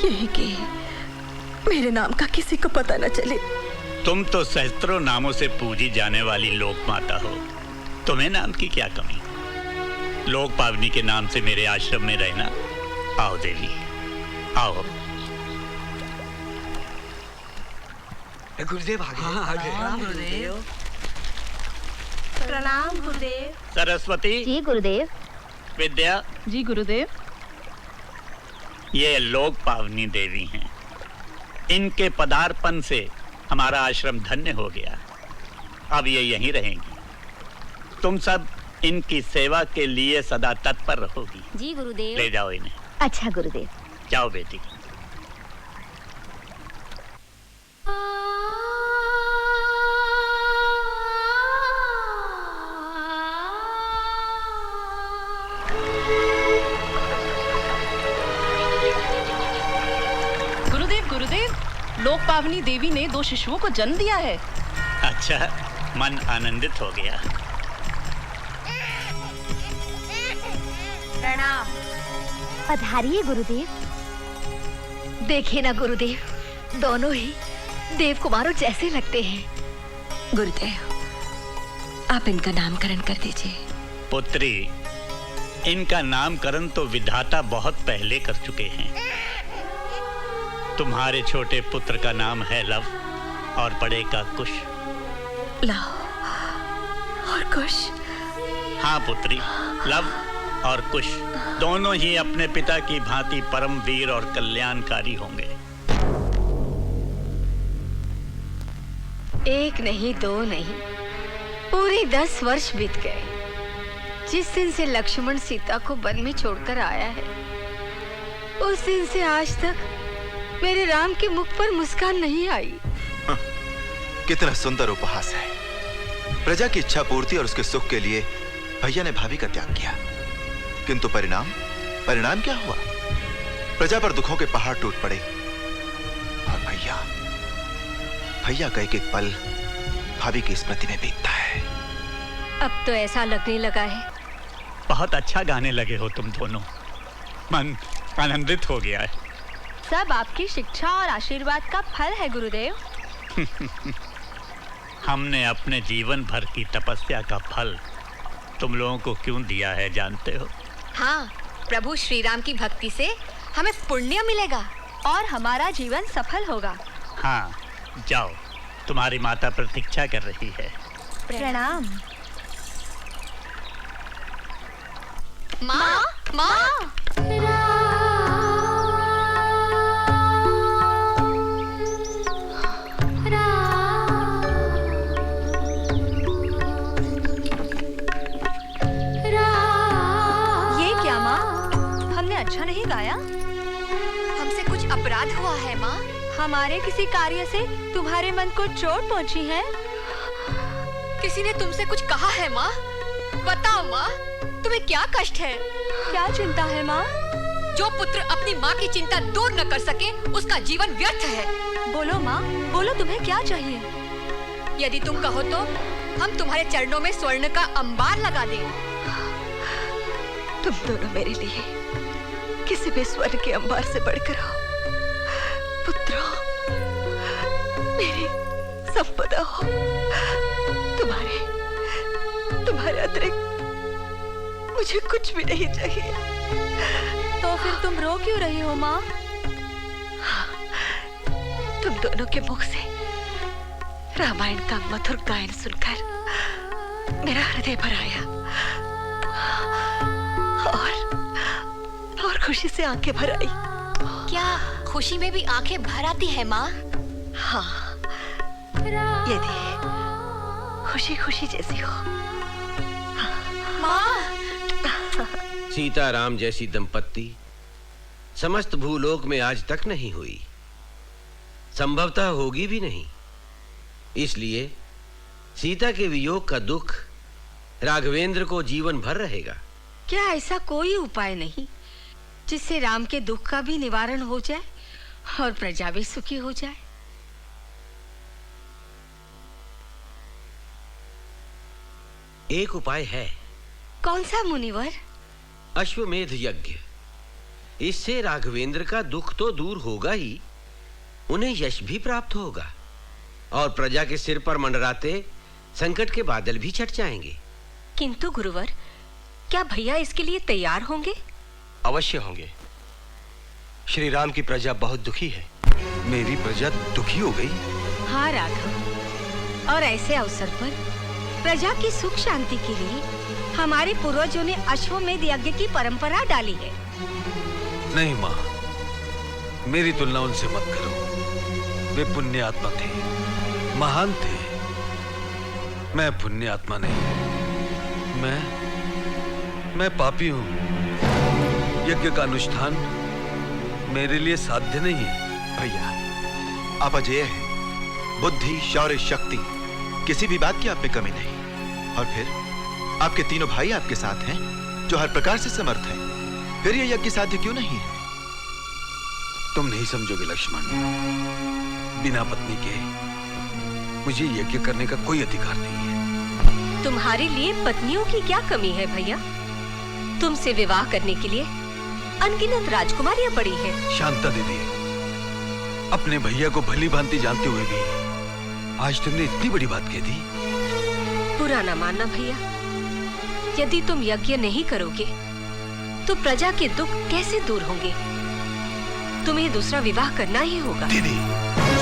यही कि मेरे नाम का किसी को पता न चले। तुम तो सहस्त्रों नामों से पूजी जाने वाली लोक माता हो, तुम्हें नाम की क्या कमी। लोक पावनी के नाम से मेरे आश्रम में रहना। आओ देवी, आओ। गुरुदेव आ गए। हाँ, आ गए। गुरुदेव। प्रणाम गुरुदेव। सरस्वती जी गुरुदेव। विद्या जी गुरुदेव। ये लोक पावनी देवी हैं। इनके पदार्पण से हमारा आश्रम धन्य हो गया। अब ये यहीं रहेंगी। तुम सब इनकी सेवा के लिए सदा तत्पर रहोगी। जी गुरुदेव। ले जाओ इन्हें। अच्छा गुरुदेव। जाओ बेटी। लोक पावनी देवी ने 2 शिशुओं को जन्म दिया है। अच्छा, मन आनंदित हो गया। प्रणाम। पधारिए गुरुदेव। देखिए ना गुरुदेव, दोनों ही देव कुमारों जैसे लगते हैं। गुरुदेव, आप इनका नामकरण कर दीजिए। पुत्री, इनका नामकरण तो विधाता बहुत पहले कर चुके हैं। तुम्हारे छोटे पुत्र का नाम है लव और बड़े का कुश। लव और कुश? हाँ पुत्री, लव और कुश दोनों ही अपने पिता की भांति परम वीर और कल्याणकारी होंगे। 1 नहीं 2 नहीं, पूरे 10 वर्ष बीत गए जिस दिन से लक्ष्मण सीता को वन में छोड़कर आया है। उस दिन से आज तक मेरे राम के मुख पर मुस्कान नहीं आई। कितना सुंदर उपहास है। प्रजा की इच्छा पूर्ति और उसके सुख के लिए भैया ने भाभी का त्याग किया, किंतु परिणाम क्या हुआ? प्रजा पर दुखों के पहाड़ टूट पड़े और भैया का एक एक पल भाभी की स्मृति में बीतता है। अब तो ऐसा लगने लगा है। बहुत अच्छा गाने लगे हो तुम दोनों, मन आनंदित हो गया है। सब आपकी शिक्षा और आशीर्वाद का फल है गुरुदेव। हमने अपने जीवन भर की तपस्या का फल तुम लोगों को क्यों दिया है जानते हो? हाँ, प्रभु श्री राम की भक्ति से हमें पुण्य मिलेगा और हमारा जीवन सफल होगा। हाँ, जाओ, तुम्हारी माता प्रतीक्षा कर रही है। प्रणाम। माँ, माँ। अच्छा नहीं गाया? हमसे कुछ अपराध हुआ है माँ? हमारे किसी कार्य से तुम्हारे मन को चोट पहुँची है? किसी ने तुमसे कुछ कहा है माँ? बताओ माँ, तुम्हें क्या कष्ट है? क्या चिंता है माँ? जो पुत्र अपनी माँ की चिंता दूर न कर सके, उसका जीवन व्यर्थ है। बोलो माँ, बोलो, तुम्हें क्या चाहिए? यदि तुम कहो तो हम तुम्हारे चरणों में स्वर्ण का अंबार लगा दें। तुम दोनों मेरे लिए किसी भी स्वर्ण के अंबार से बढ़कर हो। पुत्रों, मेरी संपदा हो। तुम्हारे अतिरिक्त मुझे कुछ भी नहीं चाहिए। तो फिर तुम रो क्यों रही हो माँ? तुम दोनों के मुख से रामायण का मधुर गायन सुनकर मेरा हृदय भर आया और खुशी से आंखें भर आई। क्या खुशी में भी आंखें भर आती है माँ? हाँ, यदि खुशी खुशी जैसी हो। माँ। सीता राम जैसी दंपत्ति समस्त भूलोक में आज तक नहीं हुई, संभवतः होगी भी नहीं। इसलिए सीता के वियोग का दुख राघवेंद्र को जीवन भर रहेगा। क्या ऐसा कोई उपाय नहीं जिससे राम के दुख का भी निवारण हो जाए और प्रजा भी सुखी हो जाए? एक उपाय है। कौन सा मुनिवर? अश्वमेध यज्ञ। इससे राघवेंद्र का दुख तो दूर होगा ही, उन्हें यश भी प्राप्त होगा और प्रजा के सिर पर मंडराते संकट के बादल भी छट जाएंगे। किंतु गुरुवर, क्या भैया इसके लिए तैयार होंगे? अवश्य होंगे। श्री राम की प्रजा बहुत दुखी है। मेरी प्रजा दुखी हो गई? हाँ राघव, और ऐसे अवसर पर प्रजा की सुख शांति के लिए हमारे पूर्वजों ने अश्वमेध यज्ञ की परंपरा डाली है। नहीं माँ, मेरी तुलना उनसे मत करो। वे पुण्य आत्मा थे, महान थे। मैं पुण्य आत्मा नहीं, मैं पापी हूँ। यज्ञ का अनुष्ठान मेरे लिए साध्य नहीं है। भैया, आप अजेय हैं। बुद्धि, शौर्य, शक्ति, किसी भी बात की आप में कमी नहीं। और फिर आपके तीनों भाई आपके साथ हैं, जो हर प्रकार से समर्थ हैं। फिर यह यज्ञ साध्य क्यों नहीं है? तुम नहीं समझोगे लक्ष्मण। बिना पत्नी के मुझे यज्ञ करने का कोई अधिकार नहीं है। तुम्हारे लिए पत्नियों की क्या कमी है भैया? तुमसे विवाह करने के लिए अनगिनत राजकुमारियां पड़ी हैं। शांता दीदी, अपने भैया को भली भांति जानते हुए भी आज तुमने इतनी बड़ी बात कह दी। बुरा ना मानना भैया, यदि तुम यज्ञ नहीं करोगे तो प्रजा के दुख कैसे दूर होंगे? तुम्हें दूसरा विवाह करना ही होगा। दीदी,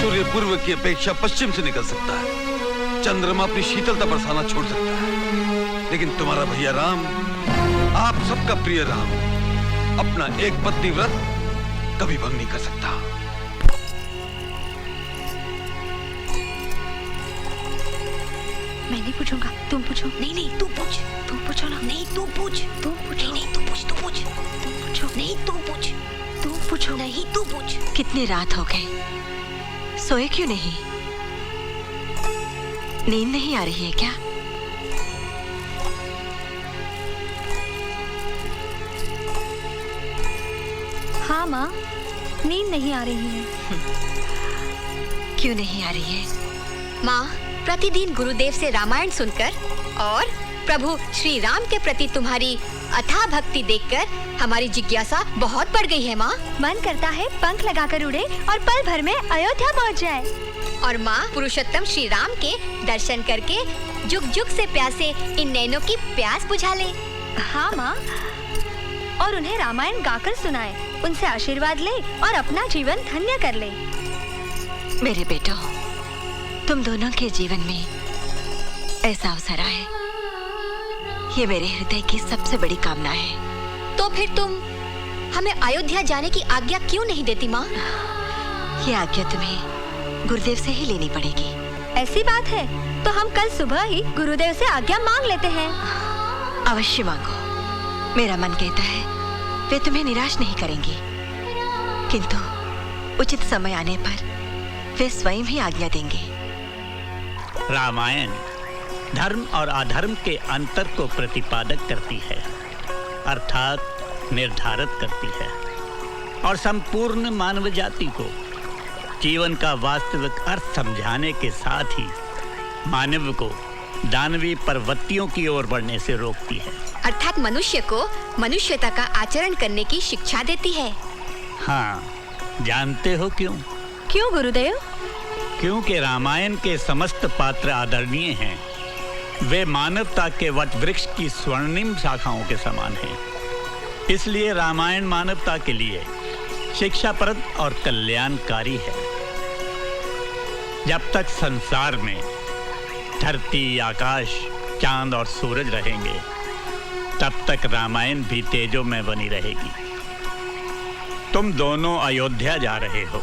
सूर्य पूर्व की अपेक्षा पश्चिम से निकल सकता है, चंद्रमा अपनी शीतलता बरसाना छोड़ सकता है, लेकिन तुम्हारा भैया राम, आप सबका प्रिय राम, अपना एक पत्नी व्रत कभी भंग नहीं कर सकता। मैं नहीं पूछूंगा, तुम पूछो। नहीं, तू पूछ। तुम पूछो ना। नहीं, तू पूछ। तुम पूछो। नहीं, तू पूछ। तुम पूछो। नहीं, तू पूछ। तुम पूछो। नहीं, तू पूछ। कितनी रात हो गई, सोए क्यों नहीं? नींद नहीं आ रही है क्या? हाँ माँ, नींद नहीं आ रही है। क्यों नहीं आ रही है? माँ, प्रतिदिन गुरुदेव से रामायण सुनकर और प्रभु श्री राम के प्रति तुम्हारी अथाह भक्ति देखकर हमारी जिज्ञासा बहुत बढ़ गई है माँ। मन करता है पंख लगाकर उड़े और पल भर में अयोध्या पहुँच जाए। और माँ, पुरुषोत्तम श्री राम के दर्शन करके जुग जुग से प्यासे इन नैनों की प्यास बुझा ले। हाँ माँ, और उन्हें रामायण गाकर सुनाए, उनसे आशीर्वाद ले और अपना जीवन धन्य कर ले। मेरे बेटो, तुम दोनों के जीवन में ऐसा अवसर आए, ये मेरे हृदय की सबसे बड़ी कामना है। तो फिर तुम हमें अयोध्या जाने की आज्ञा क्यों नहीं देती माँ? ये आज्ञा तुम्हें गुरुदेव से ही लेनी पड़ेगी। ऐसी बात है तो हम कल सुबह ही गुरुदेव से आज्ञा मांग लेते हैं। अवश्य मांगो। मेरा मन कहता है वे तुम्हें निराश नहीं करेंगी, किंतु उचित समय आने पर वे स्वयं ही आज्ञा देंगे। रामायण धर्म और अधर्म के अंतर को प्रतिपादक करती है, अर्थात निर्धारित करती है, और संपूर्ण मानव जाति को जीवन का वास्तविक अर्थ समझाने के साथ ही मानव को दानवी प्रवृत्तियों की ओर बढ़ने से रोकती है। अर्थात मनुष्य को मनुष्यता का आचरण करने की शिक्षा देती है। हाँ, जानते हो क्यों? क्यों गुरुदेव? क्योंकि रामायण के समस्त पात्र आदरणीय हैं। वे मानवता के वट वृक्ष की स्वर्णिम शाखाओं के समान हैं। इसलिए रामायण मानवता के लिए शिक्षाप्रद और कल्याणकारी है। जब तक संसार में धरती, आकाश, चांद और सूरज रहेंगे, तब तक रामायण भी तेजों में बनी रहेगी। तुम दोनों अयोध्या जा रहे हो।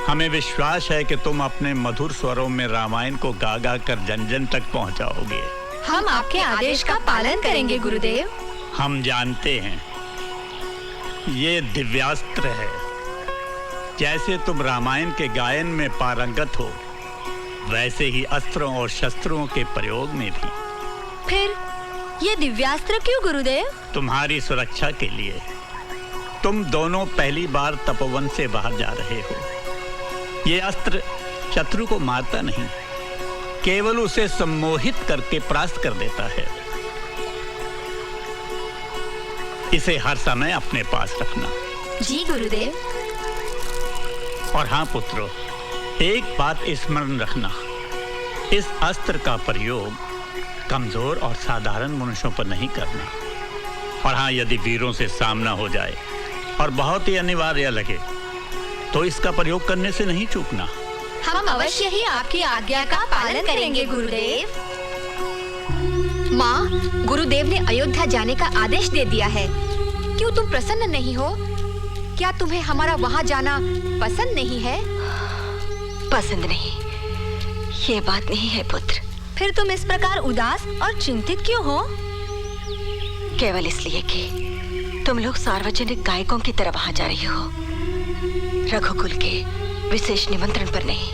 हमें विश्वास है कि तुम अपने मधुर स्वरों में रामायण को गा गा कर जन जन तक पहुंचाओगे। हम आपके आदेश का पालन करेंगे गुरुदेव। हम जानते हैं ये दिव्यास्त्र है। जैसे तुम रामायण के गायन में पारंगत हो, वैसे ही अस्त्रों और शस्त्रों के प्रयोग में भी। फिर ये दिव्यास्त्र क्यों गुरुदेव? तुम्हारी सुरक्षा के लिए। तुम दोनों पहली बार तपोवन से बाहर जा रहे हो। ये अस्त्र शत्रु को मारता नहीं, केवल उसे सम्मोहित करके परास्त कर देता है। इसे हर समय अपने पास रखना। जी गुरुदेव। और हाँ पुत्रों, एक बात स्मरण रखना, इस अस्त्र का प्रयोग कमजोर और साधारण मनुष्यों पर नहीं करना। और हाँ, यदि वीरों से सामना हो जाए और बहुत ही अनिवार्य लगे तो इसका प्रयोग करने से नहीं चूकना। हम अवश्य ही आपकी आज्ञा का पालन करेंगे गुरुदेव। माँ, गुरुदेव ने अयोध्या जाने का आदेश दे दिया है। क्यों तुम प्रसन्न नहीं हो? क्या तुम्हें हमारा वहाँ जाना पसंद नहीं है? पसंद नहीं, ये बात नहीं है पुत्र। फिर तुम इस प्रकार उदास और चिंतित क्यों हो? केवल इसलिए कि तुम लोग सार्वजनिक गायकों की तरह वहाँ जा रही हो, रघुकुल के विशेष निमंत्रण पर नहीं।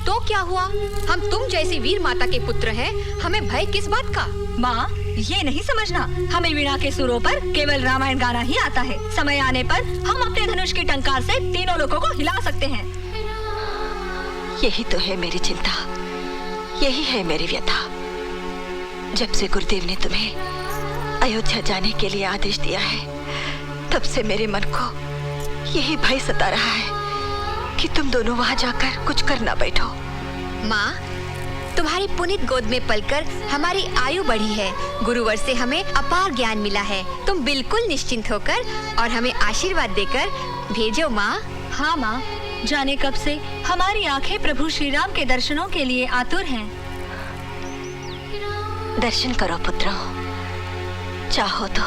तो क्या हुआ? हम तुम जैसी वीर माता के पुत्र हैं, हमें भय किस बात का? माँ, ये नहीं समझना, हमें वीणा के सुरों पर केवल रामायण गाना ही आता है। समय आने पर हम अपने धनुष की टंकार से तीनों लोगों को हिला सकते हैं। यही तो है मेरी चिंता, यही है मेरी व्यथा। जब से गुरुदेव ने तुम्हें अयोध्या जाने के लिए आदेश दिया है, तब से मेरे मन को यही भय सता रहा है कि तुम दोनों वहाँ जाकर कुछ कर ना बैठो। माँ, तुम्हारी पुनीत गोद में पलकर हमारी आयु बढ़ी है। गुरुवर से हमें अपार ज्ञान मिला है। तुम बिल्कुल निश्चिंत होकर और हमें आशीर्वाद देकर भेजो माँ। हाँ माँ, जाने कब से हमारी आंखें प्रभु श्री राम के दर्शनों के लिए आतुर हैं। दर्शन करो पुत्रों, चाहो तो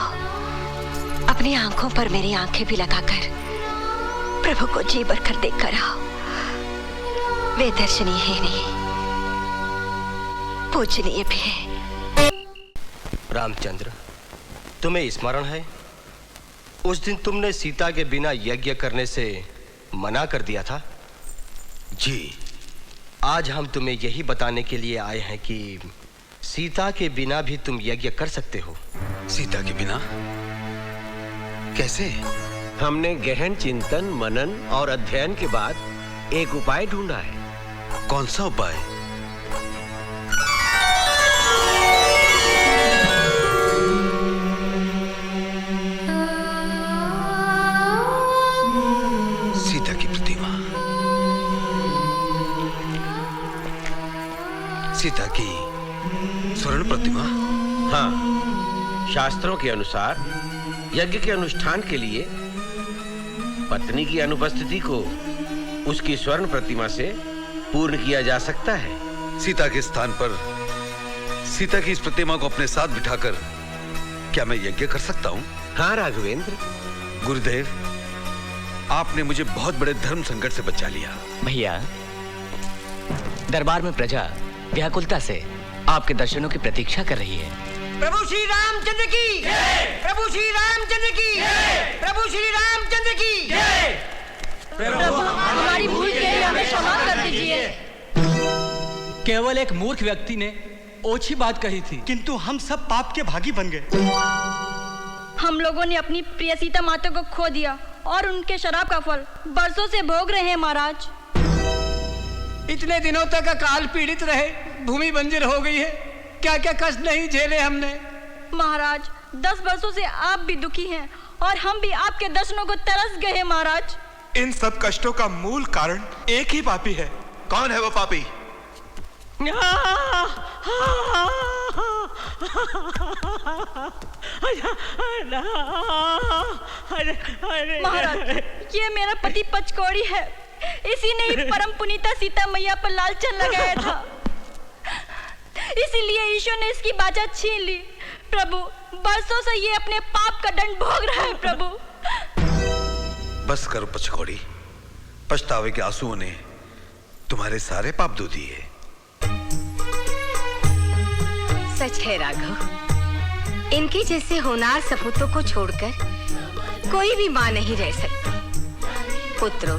अपनी आंखों पर मेरी आंखें भी लगाकर प्रभु को जी भरकर देख कर आओ। वे दर्शनीय है नहीं, पूजनीय भी है। रामचंद्र, तुम्हें स्मरण है उस दिन तुमने सीता के बिना यज्ञ करने से मना कर दिया था? जी। आज हम तुम्हें यही बताने के लिए आए हैं कि सीता के बिना भी तुम यज्ञ कर सकते हो। सीता के बिना कैसे? हमने गहन चिंतन, मनन और अध्ययन के बाद एक उपाय ढूंढा है। कौन सा उपाय? सीता की प्रतिमा, सीता की स्वर्ण प्रतिमा। हाँ, शास्त्रों के अनुसार यज्ञ के अनुष्ठान के लिए पत्नी की अनुपस्थिति को उसकी स्वर्ण प्रतिमा से पूर्ण किया जा सकता है। सीता के स्थान पर सीता की इस प्रतिमा को अपने साथ बिठाकर क्या मैं यज्ञ कर सकता हूँ? हाँ राघवेंद्र। गुरुदेव, आपने मुझे बहुत बड़े धर्म संकट से बचा लिया। भैया, दरबार में प्रजा व्याकुलता से आपके दर्शनों की प्रतीक्षा कर रही है। प्रभु श्री रामचंद्र की जय! प्रभु श्री रामचंद्र की जय! प्रभु श्री रामचंद्र की जय! प्रभु, हमारी भूल के लिए हमें क्षमा कर दीजिए। केवल एक मूर्ख व्यक्ति ने ओछी बात कही थी, किंतु हम सब पाप के भागी बन गए। हम लोगों ने अपनी प्रिय सीता माता को खो दिया और उनके शराब का फल बरसों से भोग रहे हैं महाराज। इतने दिनों तक अकाल पीड़ित रहे, भूमि बंजर हो गई है, क्या क्या कष्ट नहीं झेले हमने। महाराज, 10 वर्षों से आप भी दुखी हैं और हम भी आपके दर्शनों को तरस गए हैं महाराज। इन सब कष्टों का मूल कारण एक ही पापी है। कौन है वो पापी? महाराज, ये मेरा पति पचकौड़ी है। इसी ने ही परम पुनीता सीता मैया पर लालचन लगाया था, इसीलिए ईश्वर ने इसकी बाजा छीन ली। प्रभु, बरसों से ये अपने पाप का दंड भोग रहा है। प्रभु, बस करो पचकौड़ी, पछतावे के आंसुओं ने तुम्हारे सारे पाप धो दिए। सच है राघव, इनके जैसे होनहार सपूतों को छोड़कर कोई भी माँ नहीं रह सकती। पुत्रों,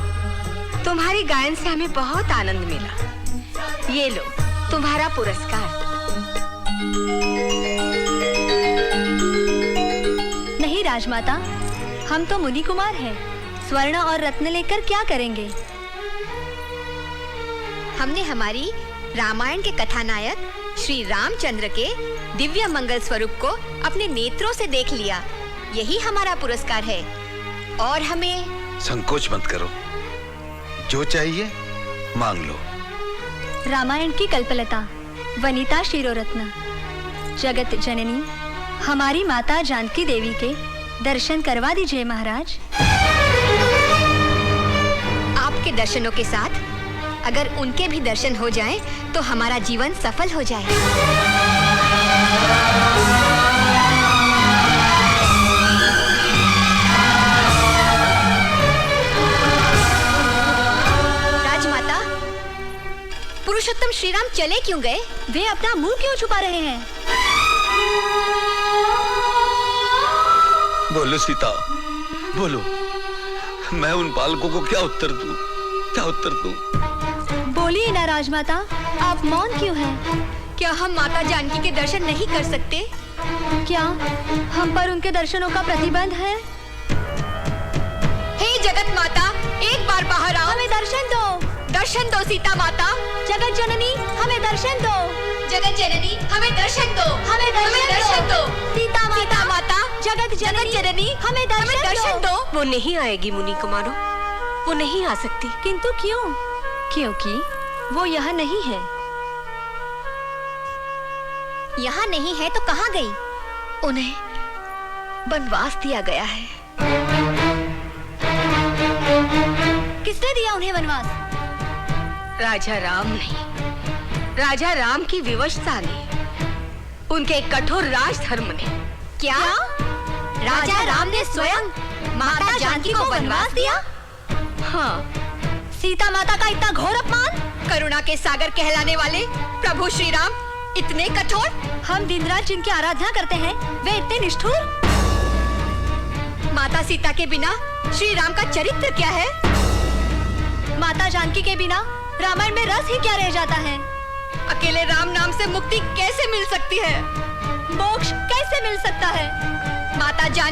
तुम्हारे गायन से हमें बहुत आनंद मिला। ये लो तुम्हारा पुरस्कार। नहीं राजमाता, हम तो मुनि कुमार हैं। स्वर्ण और रत्न लेकर क्या करेंगे? हमने हमारी रामायण के कथानायक श्री रामचंद्र के दिव्य मंगल स्वरूप को अपने नेत्रों से देख लिया। यही हमारा पुरस्कार है और हमें संकोच मत करो, जो चाहिए मांग लो। रामायण की कल्पलता, वनिता शिरोरत्न, जगत जननी हमारी माता जानकी देवी के दर्शन करवा दीजिए महाराज। आपके दर्शनों के साथ अगर उनके भी दर्शन हो जाएं, तो हमारा जीवन सफल हो जाए। राजमाता, पुरुषोत्तम श्री राम चले क्यों गए? वे अपना मुंह क्यों छुपा रहे हैं? बोलो सीता, बोलो। मैं उन बालकों को क्या उत्तर दूं? क्या उत्तर दूं? बोलिए ना राजमाता, आप मौन क्यों हैं? क्या हम माता जानकी के दर्शन नहीं कर सकते? क्या हम पर उनके दर्शनों का प्रतिबंध है? हे जगत माता, एक बार बाहर आओ। हमें दर्शन दो। दर्शन दो सीता माता। जगत जननी हमें दर्शन दो। जगत जननी हमें दर्शन दो। हमें दर्शन दो। सीता माता, जगत जननी हमें दर्शन दो। वो नहीं आएगी मुनि कुमारों, वो नहीं आ सकती। किंतु क्यों? क्योंकि वो यहाँ नहीं है। यहाँ नहीं है तो कहाँ गई? उन्हें वनवास दिया गया है। किसने दिया उन्हें वनवास? राजा राम नहीं, राजा राम की विवशता ने, उनके कठोर राजधर्म ने। क्या? राजा राम ने स्वयं माता जानकी को वनवास दिया? हाँ। सीता माता का इतना घोर अपमान? करुणा के सागर कहलाने वाले प्रभु श्री राम इतने कठोर? हम दिन रात जिनकी आराधना करते हैं, वे इतने निष्ठुर? माता सीता के बिना श्री राम का चरित्र क्या है? माता जानकी के बिना रामायण में रस ही क्या रह जाता है? अकेले राम नाम से मुक्ति कैसे मिल सकती है? मोक्ष कैसे मिल सकता है? माता जानकी